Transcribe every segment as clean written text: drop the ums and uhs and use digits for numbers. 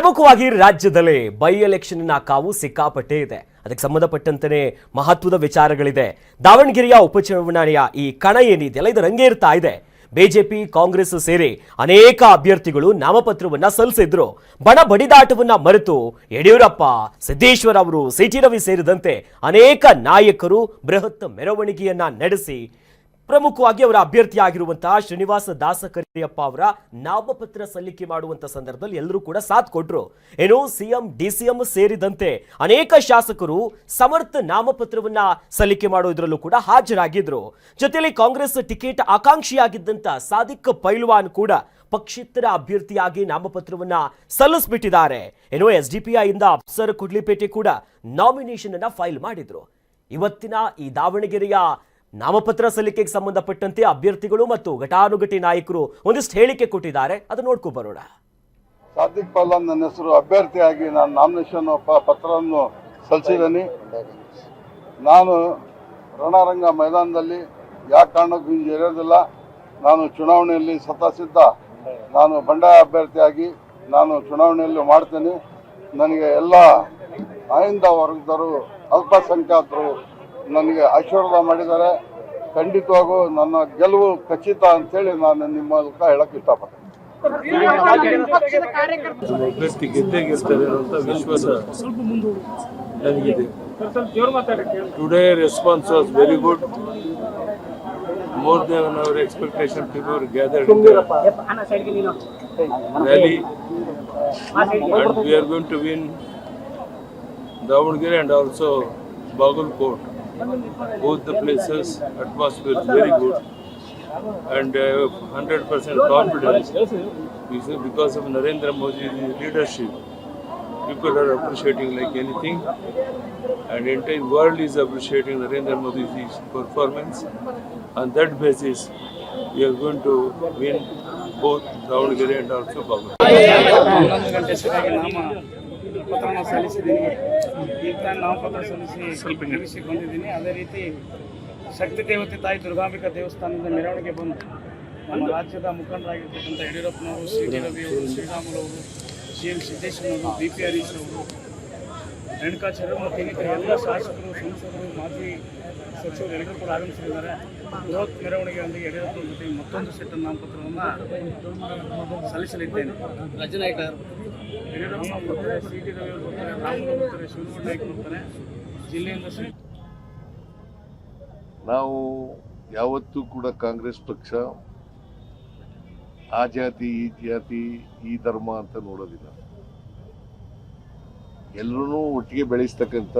ಪ್ರಮುಖವಾಗಿ ರಾಜ್ಯದಲ್ಲಿ by election ಕಾವು ಸಿಕ್ಕಾಪಟ್ಟೆ ಇದೆ. ಅದಕ್ಕೆ ಸಂಬಂಧಪಟ್ಟಂತೆ ಮಹತ್ವದ ವಿಚಾರಗಳಿದೆ. ದಾವಣಗೆರೆಯ ಉಪಚುನಾವಣೆಯ ಈ ಕಣ ಏನಿದೆಯಲ್ಲ ಇದು ರಂಗೇರ್ತಾ ಇದೆ. ಬಿಜೆಪಿ ಕಾಂಗ್ರೆಸ್ ಸೇರಿ ಅನೇಕ ಅಭ್ಯರ್ಥಿಗಳು ನಾಮಪತ್ರವನ್ನ ಸಲ್ಲಿಸಿದ್ರು. ಬಣ ಬಡಿದಾಟವನ್ನ ಮರೆತು ಯಡಿಯೂರಪ್ಪ, ಸಿದ್ದೇಶ್ವರ ಅವರು, ಸಿಟಿ ರವಿ ಸೇರಿದಂತೆ ಅನೇಕ ನಾಯಕರು ಬೃಹತ್ ಮೆರವಣಿಗೆಯನ್ನ ನಡೆಸಿ ಪ್ರಮುಖವಾಗಿ ಅವರ ಅಭ್ಯರ್ಥಿಯಾಗಿರುವಂತಹ ಶ್ರೀನಿವಾಸ ದಾಸಕರಿಯಪ್ಪ ಅವರ ನಾಮಪತ್ರ ಸಲ್ಲಿಕೆ ಮಾಡುವಂತ ಸಂದರ್ಭದಲ್ಲಿ ಎಲ್ಲರೂ ಕೂಡ ಸಾಥ್ ಕೊಟ್ರು. ಏನು ಸಿಎಂ, ಡಿಸಿಎಂ ಸೇರಿದಂತೆ ಅನೇಕ ಶಾಸಕರು ಸಮರ್ಥ ನಾಮಪತ್ರವನ್ನ ಸಲ್ಲಿಕೆ ಮಾಡೋದ್ರಲ್ಲೂ ಕೂಡ ಹಾಜರಾಗಿದ್ರು. ಜೊತೆಯಲ್ಲಿ ಕಾಂಗ್ರೆಸ್ ಟಿಕೆಟ್ ಆಕಾಂಕ್ಷಿಯಾಗಿದ್ದಂತ ಸಾದಿಕ್ ಪೈಲ್ವಾನ್ ಕೂಡ ಪಕ್ಷೇತರ ಅಭ್ಯರ್ಥಿಯಾಗಿ ನಾಮಪತ್ರವನ್ನ ಸಲ್ಲಿಸಿಬಿಟ್ಟಿದ್ದಾರೆ. ಏನು ಎಸ್ಡಿಪಿಐ ಇಂದ ಅಫ್ಸರ್ ಕುಡ್ಲಿಪೇಟೆ ಕೂಡ ನಾಮಿನೇಷನ್ ಅನ್ನ ಫೈಲ್ ಮಾಡಿದ್ರು. ಇವತ್ತಿನ ಈ ದಾವಣಗೆರೆಯ ನಾಮಪತ್ರ ಸಲ್ಲಿಕೆಗೆ ಸಂಬಂಧಪಟ್ಟಂತೆ ಅಭ್ಯರ್ಥಿಗಳು ಮತ್ತು ಘಟಾನುಘಟಿ ನಾಯಕರು ಒಂದಿಷ್ಟು ಹೇಳಿಕೆ ಕೊಟ್ಟಿದ್ದಾರೆ. ಅದು ನೋಡ್ಕೊ ಬರೋಣ. ಸಾದಿಕ್ ಪೈಲ್ವಾನ್ ನನ್ನ ಹೆಸರು, ಅಭ್ಯರ್ಥಿಯಾಗಿ ನಾನು ನಾಮಿನೇಷನ್ ಪತ್ರವನ್ನು ಸಲ್ಲಿಸಿದ್ದೀನಿ. ನಾನು ರಣರಂಗ ಮೈದಾನದಲ್ಲಿ ಯಾವ ಕಾರಣಕ್ಕೂ ಇರೋದಿಲ್ಲ. ನಾನು ಚುನಾವಣೆಯಲ್ಲಿ ಸಿದ್ಧ. ನಾನು ಬಂಡಾಯ ಅಭ್ಯರ್ಥಿಯಾಗಿ ನಾನು ಚುನಾವಣೆಯಲ್ಲಿ ಮಾಡ್ತೇನೆ. ನನಗೆ ಎಲ್ಲ ಆಯಿಂದ ವರ್ಗದವರು, ಅಲ್ಪಸಂಖ್ಯಾತರು ನನಗೆ ಆಶೀರ್ವಾದ ಮಾಡಿದ್ದಾರೆ. ಖಂಡಿತವಾಗೂ ನನ್ನ ಗೆಲುವು ಖಚಿತ ಅಂತೇಳಿ ನಾನು ನಿಮ್ಮ ಮೂಲಕ ಹೇಳಕ್ಕೆ ಇಷ್ಟಪಡ್ತೀನಿ. ಅಭ್ಯರ್ಥಿ ಗೆದ್ದೇ ಗೆಲ್ತಾರೆ ಅಂತ ವಿಶ್ವಾಸ ನನಗಿದೆ. Today response was very good. More than our expectation, people were gathered in the rally, and we are going to win Davangere and also Bagalkot. Both the places, atmosphere is very good, and I have 100% confidence because of Narendra Modi's leadership. People are appreciating like anything, and the entire world is appreciating Narendra Modi's performance. On that basis, we are going to win both Davangere and also Bagalkot. 11 ಗಂಟೆ ಸರಿಯಾಗಿ ನಾಮಪತ್ರ ಸಲ್ಲಿಸಿದ್ದೀನಿ. ಈಗ ನಾಮಪತ್ರ ಸಲ್ಲಿಸಿ ಬಂದಿದ್ದೀನಿ. ಅದೇ ರೀತಿ ಶಕ್ತಿ ದೇವತೆ ತಾಯಿ ದುರ್ಗಾಂಬಿಕಾ ದೇವಸ್ಥಾನದಿಂದ ಮೆರವಣಿಗೆ ಬಂದು ನಮ್ಮ ರಾಜ್ಯದ ಮುಖಂಡರಾಗಿರ್ತಕ್ಕಂಥ ಯಡಿಯೂರಪ್ಪನವರು, ಸಿಟಿ ರವಿಯವರು, ಶ್ರೀರಾಮುಲವರು, ಸಿಎಂ ಸಿದ್ದೇಶ್ವರವರು, ಬಿ.ಪಿ. ಹರೀಶ್ ಅವರು, ರೇಣುಕಾಚಾರ್ಯರು ಮತ್ತು ಇನ್ನಿತರ ಎಲ್ಲ ಶಾಸಕರು, ಸಂಸದರು, ಮಾಜಿ ಸಚಿವರು ಎಲ್ಲರೂ ಕೂಡ ಆಗಮಿಸಿದ್ದಾರೆ. ಬೃಹತ್ ಮೆರವಣಿಗೆಯೊಂದಿಗೆ ಯಡಿಯೂರಪ್ಪನ ಜೊತೆ ಮತ್ತೊಂದು ಸೆಟ್ ನಾಮಪತ್ರವನ್ನು ಸಲ್ಲಿಸಲಿದ್ದೇನೆ. ರಾಜ್ಯ ನಾಯಕ ಯಡಿಯೂರಪ್ಪ ಬರ್ತಾರೆ, ಸಿಟಿ ರವಿಯವರು ಬರ್ತಾರೆ, ರಾಮುಲು ಬರ್ತಾರೆ, ಶಿವನಗೌಡ ನಾಯಕರು ಬರ್ತಾರೆ. ಜಿಲ್ಲೆಯಿಂದ ನಾವು ಯಾವತ್ತೂ ಕೂಡ ಕಾಂಗ್ರೆಸ್ ಪಕ್ಷ ಆ ಜಾತಿ, ಈ ಜಾತಿ, ಈ ಧರ್ಮ ಅಂತ ನೋಡೋದಿಲ್ಲ. ಎಲ್ಲರೂ ಒಟ್ಟಿಗೆ ಬೆಳೆಸ್ತಕ್ಕಂಥ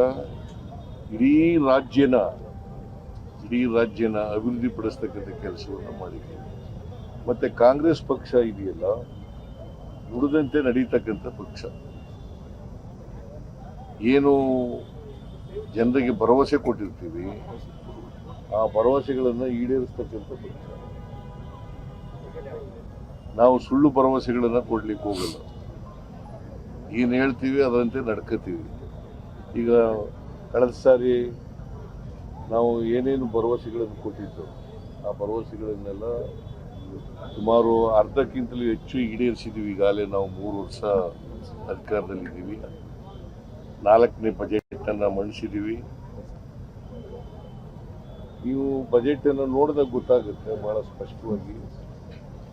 ಇಡೀ ರಾಜ್ಯನ ಅಭಿವೃದ್ಧಿ ಪಡಿಸ್ತಕ್ಕಂಥ ಕೆಲಸವನ್ನು ಮಾಡಿದ್ದೀವಿ. ಮತ್ತು ಕಾಂಗ್ರೆಸ್ ಪಕ್ಷ ಇದೆಯಲ್ಲ, ನುಡಿದಂತೆ ನಡೀತಕ್ಕಂಥ ಪಕ್ಷ. ಏನು ಜನರಿಗೆ ಭರವಸೆ ಕೊಟ್ಟಿರ್ತೀವಿ, ಆ ಭರವಸೆಗಳನ್ನು ಈಡೇರಿಸ್ತಕ್ಕಂಥ ಪಕ್ಷ. ನಾವು ಸುಳ್ಳು ಭರವಸೆಗಳನ್ನು ಕೊಡ್ಲಿಕ್ಕೆ ಹೋಗಲ್ಲ. ಏನು ಹೇಳ್ತೀವಿ ಅದರಂತೆ ನಡ್ಕೋತೀವಿ. ಈಗ ಕಳೆದ ಸಾರಿ ನಾವು ಏನೇನು ಭರವಸೆಗಳನ್ನು ಕೊಟ್ಟಿದ್ದು, ಆ ಭರವಸೆಗಳನ್ನೆಲ್ಲ ಸುಮಾರು ಅರ್ಧಕ್ಕಿಂತಲೂ ಹೆಚ್ಚು ಈಡೇರಿಸಿದ್ದೀವಿ. ಈಗಾಗಲೇ ನಾವು 3 ವರ್ಷ ಅಧಿಕಾರದಲ್ಲಿದ್ದೀವಿ. 4ನೇ ಬಜೆಟನ್ನು ಮಂಡಿಸಿದ್ದೀವಿ. ನೀವು ಬಜೆಟನ್ನು ನೋಡಿದಾಗ ಗೊತ್ತಾಗುತ್ತೆ ಭಾಳ ಸ್ಪಷ್ಟವಾಗಿ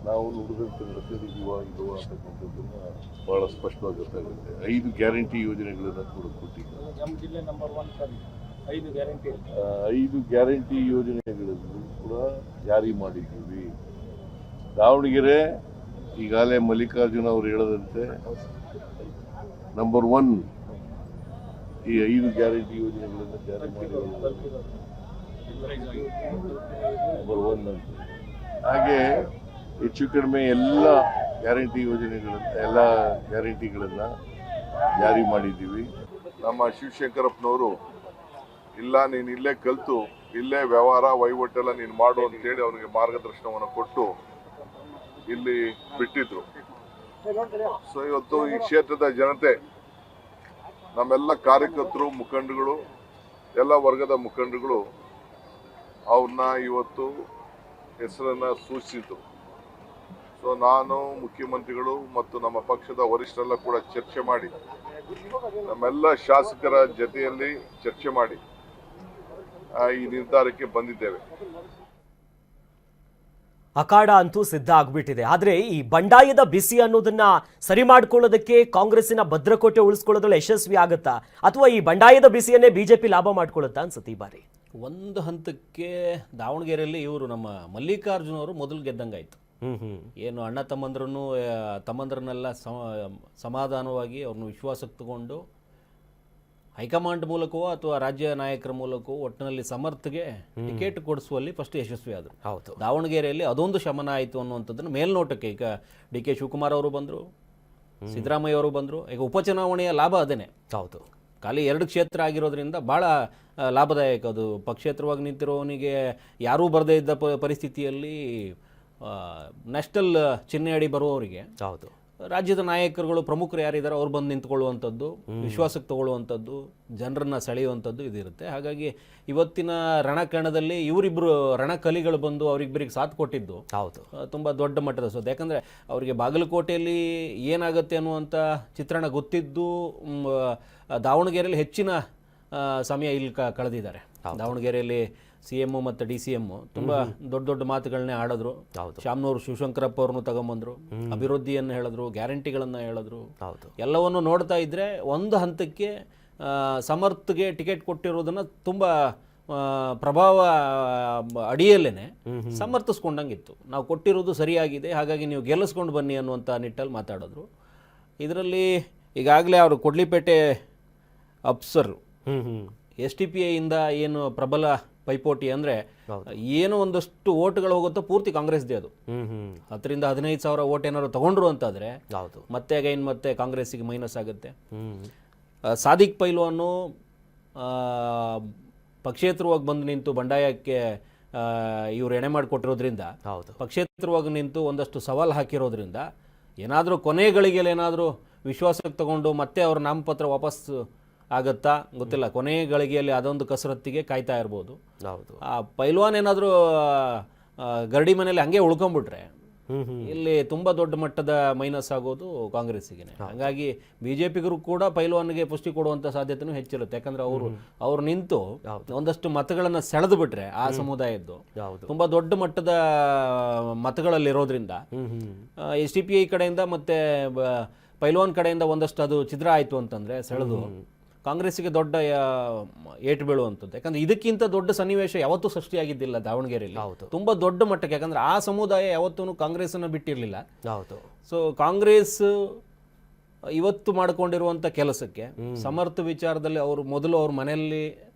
ನಾವು ನುಡಿದಂತೆ ನಡೆಸಿದ್ದೀವೋ ಇಲ್ವೋ ಅಂತಕ್ಕಂಥದ್ದನ್ನು ಭಾಳ ಸ್ಪಷ್ಟವಾಗಿ ಗೊತ್ತಾಗುತ್ತೆ. 5 ಗ್ಯಾರಂಟಿ ಯೋಜನೆಗಳನ್ನು ಕೂಡ ಕೊಟ್ಟಿದ್ದೀವಿ. 5 ಗ್ಯಾರಂಟಿ ಯೋಜನೆಗಳನ್ನು ಕೂಡ ಜಾರಿ ಮಾಡಿದ್ದೀವಿ. ದಾವಣಗೆರೆ ಈಗಾಗಲೇ ಮಲ್ಲಿಕಾರ್ಜುನ ಅವರು ಹೇಳದಂತೆ ನಂಬರ್ 1 ಈ 5 ಗ್ಯಾರಂಟಿ ಯೋಜನೆಗಳನ್ನು ಜಾರಿ ಮಾಡಿರೋದು ನಂಬರ್ 1 ಅಂತ. ಹಾಗೆ ಹೆಚ್ಚು ಕಡಿಮೆ ಎಲ್ಲ ಗ್ಯಾರಂಟಿಗಳನ್ನು ಜಾರಿ ಮಾಡಿದ್ದೀವಿ. ನಮ್ಮ ಶಿವಶಂಕರಪ್ಪನವರು ಇಲ್ಲ, ನೀನು ಇಲ್ಲೇ ಕಲಿತು ಇಲ್ಲೇ ವ್ಯವಹಾರ ವಹಿವಾಟೆಲ್ಲ ನೀನು ಮಾಡು ಅಂತೇಳಿ ಅವನಿಗೆ ಮಾರ್ಗದರ್ಶನವನ್ನು ಕೊಟ್ಟು ಇಲ್ಲಿ ಬಿಟ್ಟಿದ್ರು. ಸೊ ಇವತ್ತು ಈ ಕ್ಷೇತ್ರದ ಜನತೆ, ನಮ್ಮೆಲ್ಲ ಕಾರ್ಯಕರ್ತರು, ಮುಖಂಡಗಳು, ಎಲ್ಲ ವರ್ಗದ ಮುಖಂಡಗಳು ಅವ್ರನ್ನ ಇವತ್ತು ಹೆಸರನ್ನು ಸೂಚಿಸಿದ್ರು. ಸೊ ನಾನು ಮುಖ್ಯಮಂತ್ರಿಗಳು ಮತ್ತು ನಮ್ಮ ಪಕ್ಷದ ವರಿಷ್ಠರೆಲ್ಲ ಕೂಡ ಚರ್ಚೆ ಮಾಡಿ ನಮ್ಮೆಲ್ಲ ಶಾಸಕರ ಜೊತೆಯಲ್ಲಿ ಚರ್ಚೆ ಮಾಡಿ ಈ ನಿರ್ಧಾರಕ್ಕೆ ಬಂದಿದ್ದೇವೆ. ಅಖಾಡ ಅಂತೂ ಸಿದ್ಧ ಆಗ್ಬಿಟ್ಟಿದೆ. ಆದ್ರೆ ಈ ಬಂಡಾಯದ ಬಿಸಿ ಅನ್ನೋದನ್ನ ಸರಿ ಮಾಡ್ಕೊಳ್ಳೋದಕ್ಕೆ ಕಾಂಗ್ರೆಸ್ಸಿನ ಭದ್ರಕೋಟೆ ಉಳಿಸ್ಕೊಳ್ಳೋದ್ರಲ್ಲಿ ಯಶಸ್ವಿ ಆಗತ್ತಾ, ಅಥವಾ ಈ ಬಂಡಾಯದ ಬಿಸಿಯನ್ನೇ ಬಿಜೆಪಿ ಲಾಭ ಮಾಡ್ಕೊಳ್ಳುತ್ತಾ ಅನ್ಸುತ್ತೆ ಈ ಬಾರಿ? ಒಂದು ಹಂತಕ್ಕೆ ದಾವಣಗೆರೆಯಲ್ಲಿ ಇವರು ನಮ್ಮ ಮಲ್ಲಿಕಾರ್ಜುನ ಅವರು ಮೊದಲು ಗೆದ್ದಂಗಾಯ್ತು. ಏನು ಅಣ್ಣ ತಮ್ಮಂದ್ರನ್ನೆಲ್ಲ ಸಮಾಧಾನವಾಗಿ ಅವ್ರನ್ನ ವಿಶ್ವಾಸಕ್ಕೆ ತಗೊಂಡು ಹೈಕಮಾಂಡ್ ಮೂಲಕವೋ ಅಥವಾ ರಾಜ್ಯ ನಾಯಕರ ಮೂಲಕವೋ ಒಟ್ಟಿನಲ್ಲಿ ಸಮರ್ಥಗೆ ಟಿಕೆಟ್ ಕೊಡಿಸುವಲ್ಲಿ ಫಸ್ಟ್ ಯಶಸ್ವಿ ಆದರು. ಹೌದು, ದಾವಣಗೆರೆಯಲ್ಲಿ ಅದೊಂದು ಶಮನ ಆಯಿತು ಅನ್ನುವಂಥದ್ದನ್ನು ಮೇಲ್ನೋಟಕ್ಕೆ ಈಗ ಡಿ.ಕೆ. ಶಿವಕುಮಾರ್ ಅವರು ಬಂದರು, ಸಿದ್ದರಾಮಯ್ಯ ಅವರು ಬಂದರು. ಈಗ ಉಪಚುನಾವಣೆಯ ಲಾಭ ಅದೇನೆ. ಹೌದು, ಖಾಲಿ 2 ಕ್ಷೇತ್ರ ಆಗಿರೋದ್ರಿಂದ ಭಾಳ ಲಾಭದಾಯಕ. ಅದು ಪಕ್ಷೇತರವಾಗಿ ನಿಂತಿರೋನಿಗೆ ಯಾರೂ ಬರದೇ ಇದ್ದ ಪರಿಸ್ಥಿತಿಯಲ್ಲಿ ನ್ಯಾಷನಲ್ ಚಿಹ್ನೆ ಅಡಿ ಬರುವವರಿಗೆ ಹೌದು, ರಾಜ್ಯದ ನಾಯಕರುಗಳು ಪ್ರಮುಖರು ಯಾರಿದ್ದಾರೆ ಅವ್ರು ಬಂದು ನಿಂತ್ಕೊಳ್ಳುವಂಥದ್ದು, ವಿಶ್ವಾಸಕ್ಕೆ ತಗೊಳ್ಳುವಂಥದ್ದು, ಜನರನ್ನು ಸೆಳೆಯುವಂಥದ್ದು ಇದಿರುತ್ತೆ. ಹಾಗಾಗಿ ಇವತ್ತಿನ ರಣಕಣದಲ್ಲಿ ಇವರಿಬ್ಬರು ರಣಕಲಿಗಳು ಬಂದು ಅವರಿಬ್ಬರಿಗೆ ಸಾಥ್ ಕೊಟ್ಟಿದ್ದು ಹೌದು, ತುಂಬ ದೊಡ್ಡ ಮಟ್ಟದ ಸೋತು. ಯಾಕಂದರೆ ಅವರಿಗೆ ಬಾಗಲಕೋಟೆಯಲ್ಲಿ ಏನಾಗುತ್ತೆ ಅನ್ನುವಂಥ ಚಿತ್ರಣ ಗೊತ್ತಿದ್ದು ದಾವಣಗೆರೆಯಲ್ಲಿ ಹೆಚ್ಚಿನ ಸಮಯ ಇಲ್ಲಿ ಕಳೆದಿದ್ದಾರೆ. ದಾವಣಗೆರೆಯಲ್ಲಿ CM ಮತ್ತು DCM ತುಂಬ ದೊಡ್ಡ ದೊಡ್ಡ ಮಾತುಗಳನ್ನೇ ಆಡಿದ್ರು. ಶಾಮನೂರು ಶಿವಶಂಕರಪ್ಪ ಅವ್ರನ್ನು ತಗೊಂಬಂದ್ರು, ಅಭಿವೃದ್ಧಿಯನ್ನು ಹೇಳಿದ್ರು, ಗ್ಯಾರಂಟಿಗಳನ್ನು ಹೇಳಿದ್ರು. ಎಲ್ಲವನ್ನು ನೋಡ್ತಾ ಇದ್ರೆ ಒಂದು ಹಂತಕ್ಕೆ ಸಮರ್ಥಗೆ ಟಿಕೆಟ್ ಕೊಟ್ಟಿರೋದನ್ನ ತುಂಬ ಪ್ರಭಾವ ಅಡಿಯಲ್ಲೇನೆ ಸಮರ್ಥಿಸ್ಕೊಂಡಂಗಿತ್ತು. ನಾವು ಕೊಟ್ಟಿರೋದು ಸರಿಯಾಗಿದೆ, ಹಾಗಾಗಿ ನೀವು ಗೆಲ್ಲಿಸ್ಕೊಂಡು ಬನ್ನಿ ಅನ್ನುವಂಥ ನಿಟ್ಟಲ್ಲಿ ಮಾತಾಡಿದ್ರು. ಇದರಲ್ಲಿ ಈಗಾಗಲೇ ಅವರು ಕೊಡ್ಲಿಪೇಟೆ ಅಪ್ಸರು STPI ಇಂದ ಏನು ಪ್ರಬಲ ಪೈಪೋಟಿ ಅಂದರೆ ಏನು ಒಂದಷ್ಟು ಓಟ್ಗಳು ಹೋಗುತ್ತೋ ಪೂರ್ತಿ ಕಾಂಗ್ರೆಸ್ದೇ. ಅದು 10,000-15,000 ಓಟ್ ಏನಾದ್ರು ತಗೊಂಡ್ರು ಅಂತಾದರೆ ಮತ್ತೆ ಕಾಂಗ್ರೆಸ್ಸಿಗೆ ಮೈನಸ್ ಆಗುತ್ತೆ. ಸಾದಿಕ್ ಪೈಲ್ವಾನು ಪಕ್ಷೇತರವಾಗಿ ಬಂದು ನಿಂತು ಬಂಡಾಯಕ್ಕೆ ಇವರು ಎಣೆ ಮಾಡಿಕೊಟ್ಟಿರೋದ್ರಿಂದ, ಪಕ್ಷೇತರವಾಗಿ ನಿಂತು ಒಂದಷ್ಟು ಸವಾಲು ಹಾಕಿರೋದ್ರಿಂದ ಏನಾದರೂ ಕೊನೆ ಗಳಿಗೆಯಲ್ಲಿ ಏನಾದರೂ ವಿಶ್ವಾಸಕ್ಕೆ ತಗೊಂಡು ಮತ್ತೆ ಅವ್ರ ನಾಮಪತ್ರ ವಾಪಸ್ ಆಗತ್ತಾ ಗೊತ್ತಿಲ್ಲ. ಕೊನೆ ಗಳಿಗೆಯಲ್ಲಿ ಅದೊಂದು ಕಸರತ್ತಿಗೆ ಕಾಯ್ತಾ ಇರ್ಬೋದು. ಆ ಪೈಲ್ವಾನ್ ಏನಾದರೂ ಗರಡಿ ಮನೆಯಲ್ಲಿ ಹಂಗೆ ಉಳ್ಕೊಂಡ್ಬಿಟ್ರೆ ಇಲ್ಲಿ ತುಂಬ ದೊಡ್ಡ ಮಟ್ಟದ ಮೈನಸ್ ಆಗೋದು ಕಾಂಗ್ರೆಸ್ಸಿಗೆ. ಹಾಗಾಗಿ ಬಿಜೆಪಿಗರು ಕೂಡ ಪೈಲ್ವಾನ್ಗೆ ಪುಷ್ಟಿ ಕೊಡುವಂಥ ಸಾಧ್ಯತೆನೂ ಹೆಚ್ಚಿರುತ್ತೆ. ಯಾಕಂದ್ರೆ ಅವ್ರು ನಿಂತು ಒಂದಷ್ಟು ಮತಗಳನ್ನು ಸೆಳೆದು ಬಿಟ್ರೆ ಆ ಸಮುದಾಯದ್ದು ತುಂಬ ದೊಡ್ಡ ಮಟ್ಟದ ಮತಗಳಲ್ಲಿರೋದ್ರಿಂದ STPI ಕಡೆಯಿಂದ ಮತ್ತೆ ಪೈಲ್ವಾನ್ ಕಡೆಯಿಂದ ಒಂದಷ್ಟು ಅದು ಛಿದ್ರ ಆಯಿತು ಅಂತಂದರೆ ಸೆಳೆದು ಕಾಂಗ್ರೆಸ್ಸಿಗೆ ದೊಡ್ಡ ಏಟು ಬೀಳುವಂಥದ್ದು. ಯಾಕಂದ್ರೆ ಇದಕ್ಕಿಂತ ದೊಡ್ಡ ಸನ್ನಿವೇಶ ಯಾವತ್ತೂ ಸೃಷ್ಟಿಯಾಗಿದ್ದಿಲ್ಲ ದಾವಣಗೆರೆಯಲ್ಲಿ. ತುಂಬ ದೊಡ್ಡ ಮಟ್ಟಕ್ಕೆ, ಯಾಕಂದ್ರೆ ಆ ಸಮುದಾಯ ಯಾವತ್ತೂ ಕಾಂಗ್ರೆಸ್ಸನ್ನು ಬಿಟ್ಟಿರಲಿಲ್ಲ. ಸೊ ಕಾಂಗ್ರೆಸ್ ಇವತ್ತು ಮಾಡಿಕೊಂಡಿರುವಂಥ ಕೆಲಸಕ್ಕೆ ಸಮರ್ಥ ವಿಚಾರದಲ್ಲಿ ಮೊದಲು ಅವ್ರ ಮನೆಯಲ್ಲಿ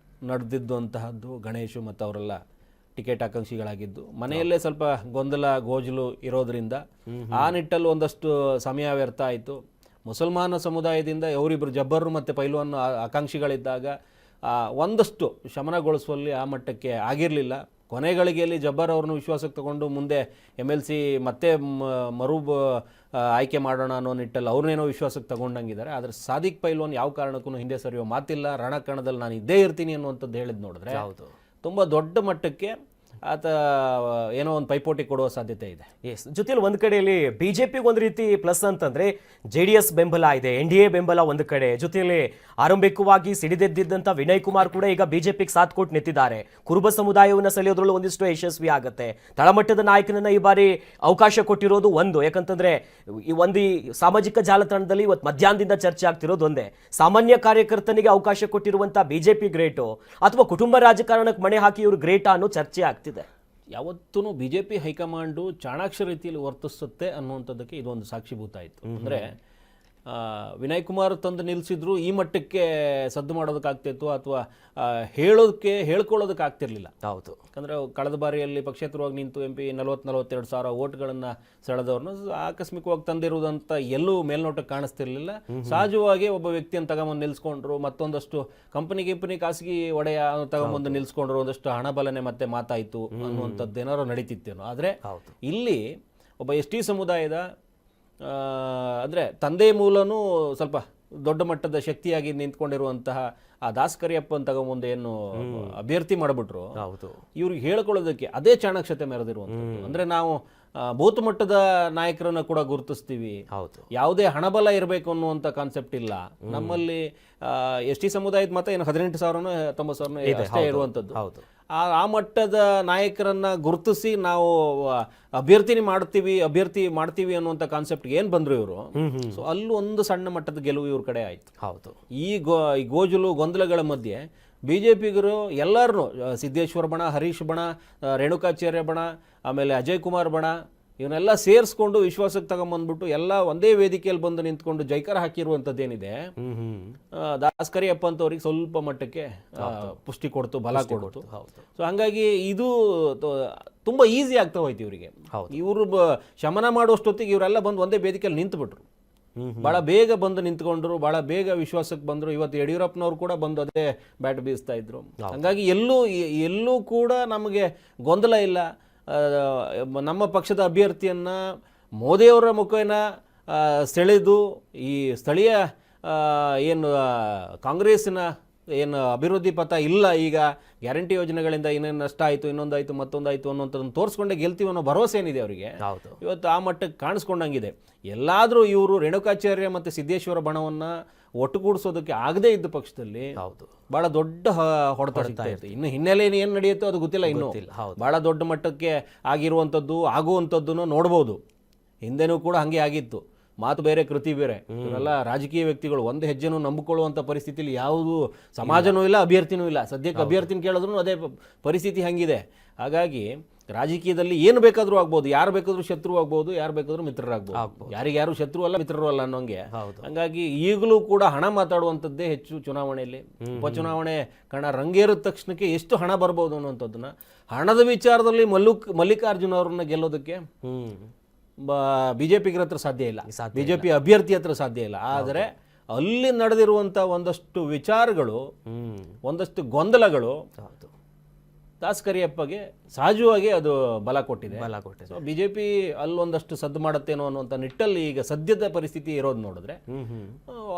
ನಡೆದಿದ್ದಂತಹದ್ದು ಗಣೇಶ್ ಮತ್ತು ಅವರೆಲ್ಲ ಟಿಕೆಟ್ ಆಕಾಂಕ್ಷಿಗಳಾಗಿದ್ದು, ಮನೆಯಲ್ಲೇ ಸ್ವಲ್ಪ ಗೊಂದಲ ಗೋಜಲು ಇರೋದ್ರಿಂದ ಆ ನಿಟ್ಟಲ್ಲಿ ಒಂದಷ್ಟು ಸಮಯ ವ್ಯರ್ಥ ಆಯಿತು. ಮುಸಲ್ಮಾನ ಸಮುದಾಯದಿಂದ ಅವರಿಬ್ಬರು ಜಬ್ಬರ್ ಮತ್ತು ಪೈಲ್ವಾನ್ ಆಕಾಂಕ್ಷಿಗಳಿದ್ದಾಗ ಒಂದಷ್ಟು ಶಮನಗೊಳಿಸುವಲ್ಲಿ ಆ ಮಟ್ಟಕ್ಕೆ ಆಗಿರಲಿಲ್ಲ. ಕೊನೆಗಳಿಗೆಯಲ್ಲಿ ಜಬ್ಬರ್ ಅವ್ರನ್ನ ವಿಶ್ವಾಸಕ್ಕೆ ತಗೊಂಡು ಮುಂದೆ MLC ಮತ್ತೆ ಆಯ್ಕೆ ಮಾಡೋಣ ಅನ್ನೋ ನಿಟ್ಟಲ್ಲಿ ಅವ್ರನ್ನೇನೋ ವಿಶ್ವಾಸಕ್ಕೆ ತಗೊಂಡಂಗಿದ್ದಾರೆ. ಆದರೆ ಸಾದಿಕ್ ಪೈಲ್ವಾನ್ ಯಾವ ಕಾರಣಕ್ಕೂ ಹಿಂದೆ ಸರಿಯೋ ಮಾತಿಲ್ಲ. ರಣಕಣದಲ್ಲಿ ನಾನು ಇದ್ದೇ ಇರ್ತೀನಿ ಅನ್ನುವಂಥದ್ದು ಹೇಳಿದ್ ನೋಡಿದ್ರೆ ತುಂಬ ದೊಡ್ಡ ಮಟ್ಟಕ್ಕೆ ಆತ ಏನೋ ಒಂದು ಪೈಪೋಟಿ ಕೊಡುವ ಸಾಧ್ಯತೆ ಇದೆ. ಜೊತೆಲಿ ಒಂದು ಕಡೆಯಲ್ಲಿ ಬಿಜೆಪಿಗೆ ಒಂದು ರೀತಿ ಪ್ಲಸ್ ಅಂತಂದ್ರೆ JDS ಬೆಂಬಲ ಇದೆ, NDA ಬೆಂಬಲ ಒಂದು ಕಡೆ. ಜೊತೆಯಲ್ಲಿ ಆರಂಭಿಕವಾಗಿ ಸಿಡಿದೆದ್ದಿದ್ದಂಥ ವಿನಯ್ ಕುಮಾರ್ ಕೂಡ ಈಗ ಬಿಜೆಪಿಗೆ ಸಾಥ್ ಕೊಟ್ಟು ನಿಂತಿದ್ದಾರೆ. ಕುರುಬ ಸಮುದಾಯವನ್ನು ಸೆಳೆಯೋದ್ರಲ್ಲೂ ಒಂದಿಷ್ಟು ಯಶಸ್ವಿ ಆಗುತ್ತೆ. ತಳಮಟ್ಟದ ನಾಯಕನನ್ನ ಈ ಬಾರಿ ಅವಕಾಶ ಕೊಟ್ಟಿರೋದು ಒಂದು. ಯಾಕಂತಂದ್ರೆ ಈ ಸಾಮಾಜಿಕ ಜಾಲತಾಣದಲ್ಲಿ ಇವತ್ತು ಮಧ್ಯಾಹ್ನದಿಂದ ಚರ್ಚೆ ಆಗ್ತಿರೋದು ಒಂದೇ, ಸಾಮಾನ್ಯ ಕಾರ್ಯಕರ್ತನಿಗೆ ಅವಕಾಶ ಕೊಟ್ಟಿರುವಂಥ ಬಿಜೆಪಿ ಗ್ರೇಟು ಅಥವಾ ಕುಟುಂಬ ರಾಜಕಾರಣಕ್ಕೆ ಮಣೆ ಹಾಕಿ ಇವರು ಗ್ರೇಟಾ ಅನ್ನೋ ಚರ್ಚೆ ಆಗ್ತಿದೆ. ಯಾವತ್ತೂ BJP ಹೈಕಮಾಂಡು ಚಾಣಾಕ್ಷ ರೀತಿಯಲ್ಲಿ ವರ್ತಿಸುತ್ತೆ ಅನ್ನುವಂಥದ್ದಕ್ಕೆ ಇದೊಂದು ಸಾಕ್ಷಿಭೂತ ಆಯಿತು. ಅಂದರೆ ವಿನಯ್ ಕುಮಾರ್ ತಂದು ನಿಲ್ಲಿಸಿದ್ರು ಈ ಮಟ್ಟಕ್ಕೆ ಸದ್ದು ಮಾಡೋದಕ್ಕಾಗ್ತಿತ್ತು ಅಥವಾ ಹೇಳ್ಕೊಳ್ಳೋದಕ್ಕೆ ಆಗ್ತಿರ್ಲಿಲ್ಲ. ಹೌದು, ಯಾಕಂದರೆ ಕಳೆದ ಬಾರಿಯಲ್ಲಿ ಪಕ್ಷೇತರವಾಗಿ ನಿಂತು MP 40-42 ಸಾವಿರ ಓಟ್ಗಳನ್ನು ಸೆಳೆದವ್ರನ್ನ ಆಕಸ್ಮಿಕವಾಗಿ ತಂದಿರುವುದಂತ ಎಲ್ಲೂ ಮೇಲ್ನೋಟಕ್ಕೆ ಕಾಣಿಸ್ತಿರ್ಲಿಲ್ಲ. ಸಹಜವಾಗಿ ಒಬ್ಬ ವ್ಯಕ್ತಿಯನ್ನು ತಗೊಂಬಂದು ನಿಲ್ಸ್ಕೊಂಡ್ರು, ಮತ್ತೊಂದಷ್ಟು ಕಂಪನಿ ಖಾಸಗಿ ಒಡೆಯ ತಗೊಂಬಂದು ನಿಲ್ಸ್ಕೊಂಡ್ರು, ಒಂದಷ್ಟು ಹಣಬಲನೆ ಮತ್ತೆ ಮಾತಾಯಿತು ಅನ್ನುವಂಥದ್ದು ಏನಾದ್ರು ನಡೀತಿತ್ತೇನೋ. ಆದರೆ ಇಲ್ಲಿ ಒಬ್ಬ ST ಸಮುದಾಯದ ಅಂದರೆ ತಂದೆ ಮೂಲನೂ ಸ್ವಲ್ಪ ದೊಡ್ಡ ಮಟ್ಟದ ಶಕ್ತಿಯಾಗಿ ನಿಂತ್ಕೊಂಡಿರುವಂತಹ ಆ ದಾಸ್ ಕರಿಯಪ್ಪನ್ ತಗೊಂಬಂದು ಏನು ಅಭ್ಯರ್ಥಿ ಮಾಡಿಬಿಟ್ರು, ಹೌದು, ಇವ್ರಿಗೆ ಹೇಳ್ಕೊಳ್ಳೋದಕ್ಕೆ ಅದೇ ಚಾಣಕ್ಷತೆ ಮೆರೆದಿರುವಂಥದ್ದು. ಅಂದ್ರೆ ನಾವು ಬೂತ್ ಮಟ್ಟದ ನಾಯಕರನ್ನ ಕೂಡ ಗುರುತಿಸ್ತೀವಿ, ಹೌದು, ಯಾವುದೇ ಹಣಬಲ ಇರಬೇಕು ಅನ್ನುವಂಥ ಕಾನ್ಸೆಪ್ಟ್ ಇಲ್ಲ ನಮ್ಮಲ್ಲಿ. ಎಸ್ ಟಿ ಸಮುದಾಯದ ಮತ ಏನು 18,000 90,000 ಅಷ್ಟೇ ಇರುವಂಥದ್ದು. ಹೌದು. ಆ ಮಟ್ಟದ ನಾಯಕರನ್ನ ಗುರುತಿಸಿ ನಾವು ಅಭ್ಯರ್ಥಿ ಮಾಡ್ತೀವಿ ಅನ್ನುವಂಥ ಕಾನ್ಸೆಪ್ಟ್ ಏನು ಬಂದ್ರು ಇವರು. ಸೊ ಅಲ್ಲೂ ಒಂದು ಸಣ್ಣ ಮಟ್ಟದ ಗೆಲುವು ಇವ್ರ ಕಡೆ ಆಯ್ತು. ಹೌದು. ಈ ಗೋಜಲು ಗೊಂದಲಗಳ ಮಧ್ಯೆ ಬಿಜೆಪಿಗರು ಎಲ್ಲರನ್ನೂ ಸಿದ್ದೇಶ್ವರ ಬಣ, ಹರೀಶ್ ಬಣ, ರೇಣುಕಾಚಾರ್ಯ ಬಣ, ಆಮೇಲೆ ಅಜಯ್ ಕುಮಾರ್ ಬಣ ಇವನ್ನೆಲ್ಲ ಸೇರಿಸ್ಕೊಂಡು ವಿಶ್ವಾಸಕ್ಕೆ ತಗೊಂಬಂದ್ಬಿಟ್ಟು ಎಲ್ಲ ಒಂದೇ ವೇದಿಕೆಯಲ್ಲಿ ಬಂದು ನಿಂತ್ಕೊಂಡು ಜೈಕಾರ ಹಾಕಿರುವಂಥದ್ದೇನಿದೆ, ದಾಸ್ ಕರಿಯಪ್ಪ ಅಂತವ್ರಿಗೆ ಸ್ವಲ್ಪ ಮಟ್ಟಕ್ಕೆ ಪುಷ್ಟಿ ಕೊಡ್ತು, ಬಲ ಕೊಡ್ತು. ಸೊ ಹಂಗಾಗಿ ಇದು ತುಂಬ ಈಸಿ ಆಗ್ತಾ ಹೋಯ್ತು ಇವರಿಗೆ. ಇವರು ಶಮನ ಮಾಡುವಷ್ಟೊತ್ತಿಗೆ ಇವರೆಲ್ಲ ಬಂದು ಒಂದೇ ವೇದಿಕೆಯಲ್ಲಿ ನಿಂತುಬಿಟ್ರು. ಭಾಳ ಬೇಗ ಬಂದು ನಿಂತ್ಕೊಂಡ್ರು, ಭಾಳ ಬೇಗ ವಿಶ್ವಾಸಕ್ಕೆ ಬಂದರು. ಇವತ್ತು ಯಡಿಯೂರಪ್ಪನವ್ರು ಕೂಡ ಬಂದು ಅದೇ ಬ್ಯಾಟ್ ಬೀಸ್ತಾ ಇದ್ರು. ಹಂಗಾಗಿ ಎಲ್ಲೂ ಕೂಡ ನಮಗೆ ಗೊಂದಲ ಇಲ್ಲ. ನಮ್ಮ ಪಕ್ಷದ ಅಭ್ಯರ್ಥಿಯನ್ನು ಮೋದಿಯವರ ಮುಖೇನ ಸೆಳೆದು ಈ ಸ್ಥಳೀಯ ಏನು ಕಾಂಗ್ರೆಸ್ಸಿನ ಏನು ಅಭಿವೃದ್ಧಿ ಪಥ ಇಲ್ಲ, ಈಗ ಗ್ಯಾರಂಟಿ ಯೋಜನೆಗಳಿಂದ ಇನ್ನೇನು ನಷ್ಟ ಆಯಿತು, ಇನ್ನೊಂದಾಯಿತು, ಮತ್ತೊಂದಾಯಿತು ಅನ್ನೋಂಥದ್ದನ್ನು ತೋರಿಸ್ಕೊಂಡೇ ಗೆಲ್ತೀವಿ ಅನ್ನೋ ಭರವಸೆ ಏನಿದೆ ಅವರಿಗೆ, ಇವತ್ತು ಆ ಮಟ್ಟಕ್ಕೆ ಕಾಣಿಸ್ಕೊಂಡಂಗಿದೆ. ಎಲ್ಲಾದರೂ ಇವರು ರೇಣುಕಾಚಾರ್ಯ ಮತ್ತು ಸಿದ್ದೇಶ್ವರ ಬಣವನ್ನು ಒಟ್ಟುಗೂಡಿಸೋದಕ್ಕೆ ಆಗದೇ ಇದ್ದ ಪಕ್ಷದಲ್ಲಿ ಭಾಳ ದೊಡ್ಡ ಹೊಡೆತ ಸಿಗ್ತಾ ಇತ್ತು. ಇನ್ನು ಹಿನ್ನೆಲೆ ಏನು ನಡೆಯುತ್ತೋ ಅದು ಗೊತ್ತಿಲ್ಲ. ಇನ್ನು ಭಾಳ ದೊಡ್ಡ ಮಟ್ಟಕ್ಕೆ ಆಗಿರುವಂಥದ್ದು ಆಗುವಂಥದ್ದನ್ನು ನೋಡ್ಬೋದು. ಹಿಂದೆನೂ ಕೂಡ ಹಾಗೆ ಆಗಿತ್ತು. ಮಾತು ಬೇರೆ, ಕೃತಿ ಬೇರೆ. ಇವರೆಲ್ಲ ರಾಜಕೀಯ ವ್ಯಕ್ತಿಗಳು ಒಂದು ಹೆಜ್ಜೆನೂ ನಂಬಿಕೊಳ್ಳುವಂಥ ಪರಿಸ್ಥಿತಿಲಿ ಯಾವುದು ಸಮಾಜನೂ ಇಲ್ಲ, ಅಭ್ಯರ್ಥಿನೂ ಇಲ್ಲ. ಸದ್ಯಕ್ಕೆ ಅಭ್ಯರ್ಥಿನ ಕೇಳಿದ್ರು ಅದೇ ಪರಿಸ್ಥಿತಿ ಹಂಗಿದೆ. ಹಾಗಾಗಿ ರಾಜಕೀಯದಲ್ಲಿ ಏನು ಬೇಕಾದರೂ ಆಗ್ಬೋದು, ಯಾರು ಬೇಕಾದರೂ ಶತ್ರು ಆಗ್ಬೋದು, ಯಾರು ಬೇಕಾದರೂ ಮಿತ್ರರಾಗ್ಬೋದು. ಯಾರಿಗ್ಯಾರು ಶತ್ರು ಅಲ್ಲ, ಮಿತ್ರರು ಅಲ್ಲ ಅನ್ನೋಂಗೆ. ಹಂಗಾಗಿ ಈಗಲೂ ಕೂಡ ಹಣ ಮಾತಾಡುವಂಥದ್ದೇ ಹೆಚ್ಚು ಚುನಾವಣೆಯಲ್ಲಿ. ಉಪಚುನಾವಣೆ ಕಣ ರಂಗೇರಿದ ತಕ್ಷಣಕ್ಕೆ ಎಷ್ಟು ಹಣ ಬರ್ಬೋದು ಅನ್ನುವಂಥದ್ದನ್ನ, ಹಣದ ವಿಚಾರದಲ್ಲಿ ಮಲ್ಲಿಕಾರ್ಜುನ ಅವ್ರನ್ನ ಗೆಲ್ಲೋದಕ್ಕೆ ಬಿಜೆಪಿಗರ ಹತ್ರ ಸಾಧ್ಯ ಇಲ್ಲ, ಬಿಜೆಪಿ ಅಭ್ಯರ್ಥಿ ಹತ್ರ ಸಾಧ್ಯ ಇಲ್ಲ. ಆದರೆ ಅಲ್ಲಿ ನಡೆದಿರುವಂಥ ಒಂದಷ್ಟು ವಿಚಾರಗಳು, ಒಂದಷ್ಟು ಗೊಂದಲಗಳು ದಾಸ್ ಕರಿಯಪ್ಪಗೆ ಸಹಜವಾಗಿ ಅದು ಬಲ ಕೊಟ್ಟಿದೆ. ಸೊ ಬಿಜೆಪಿ ಅಲ್ಲೊಂದಷ್ಟು ಸದ್ದು ಮಾಡುತ್ತೇನೋ ಅನ್ನುವಂಥ ನಿಟ್ಟಲ್ಲಿ ಈಗ ಸದ್ಯದ ಪರಿಸ್ಥಿತಿ ಇರೋದು ನೋಡಿದ್ರೆ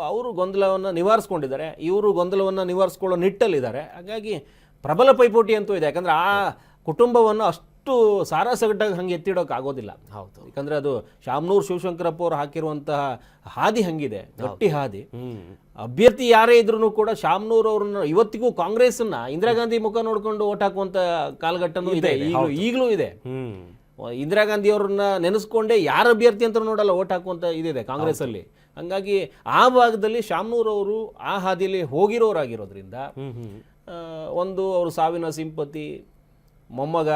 ಅವರು ಗೊಂದಲವನ್ನು ನಿವಾರಿಸ್ಕೊಂಡಿದ್ದಾರೆ, ಇವರು ಗೊಂದಲವನ್ನು ನಿವಾರಿಸ್ಕೊಳ್ಳೋ ನಿಟ್ಟಲ್ಲಿದ್ದಾರೆ. ಹಾಗಾಗಿ ಪ್ರಬಲ ಪೈಪೋಟಿ ಅಂತೂ ಇದೆ. ಯಾಕಂದ್ರೆ ಆ ಕುಟುಂಬವನ್ನು ಅಷ್ಟು ಸಾರಾಸಗಟ್ಟಾಗಿ ಹಂಗೆ ಎತ್ತಿಡೋಕೆ ಆಗೋದಿಲ್ಲ. ಯಾಕಂದ್ರೆ ಅದು ಶಾಮನೂರು ಶಿವಶಂಕರಪ್ಪ ಅವರು ಹಾಕಿರುವಂತಹ ಹಾದಿ ಹಂಗಿದೆ, ಗಟ್ಟಿ ಹಾದಿ. ಅಭ್ಯರ್ಥಿ ಯಾರೇ ಇದ್ರೂ ಕೂಡ ಶಾಮನೂರ್ ಅವ್ರನ್ನ ಇವತ್ತಿಗೂ ಕಾಂಗ್ರೆಸ್ನ ಇಂದಿರಾ ಗಾಂಧಿ ಮುಖ ನೋಡ್ಕೊಂಡು ಓಟ್ ಹಾಕುವಂತ ಕಾಲಘಟ್ಟನೂ ಇದೆ, ಈಗಲೂ ಇದೆ. ಇಂದಿರಾ ಗಾಂಧಿ ಅವ್ರನ್ನ ನೆನೆಸ್ಕೊಂಡೇ ಯಾರ ಅಭ್ಯರ್ಥಿ ಅಂತ ನೋಡಲ್ಲ, ಓಟ್ ಹಾಕುವಂತ ಇದಿದೆ ಕಾಂಗ್ರೆಸ್ ಅಲ್ಲಿ. ಹಂಗಾಗಿ ಆ ಭಾಗದಲ್ಲಿ ಶಾಮನೂರ್ ಅವರು ಆ ಹಾದಿಯಲ್ಲಿ ಹೋಗಿರೋರಾಗಿರೋದ್ರಿಂದ ಒಂದು ಅವರು ಸಾವಿನ ಸಿಂಪತಿ, ಮೊಮ್ಮಗ,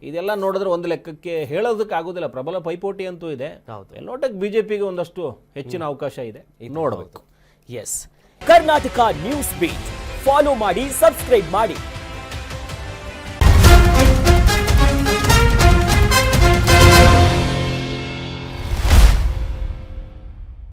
ಇದೆಲ್ಲ ನೋಡಿದ್ರೆ ಒಂದು ಲೆಕ್ಕಕ್ಕೆ ಹೇಳೋದಕ್ಕೆ ಆಗೋದಿಲ್ಲ. ಪ್ರಬಲ ಪೈಪೋಟಿ ಅಂತೂ ಇದೆ. ನೋಟಕ್ಕೆ ಬಿಜೆಪಿಗೆ ಒಂದಷ್ಟು ಹೆಚ್ಚಿನ ಅವಕಾಶ ಇದೆ, ನೋಡಬೇಕು. Yes, Karnataka news beat follow ಮಾಡಿ, ಸಬ್ಸ್ಕ್ರೈಬ್ ಮಾಡಿ.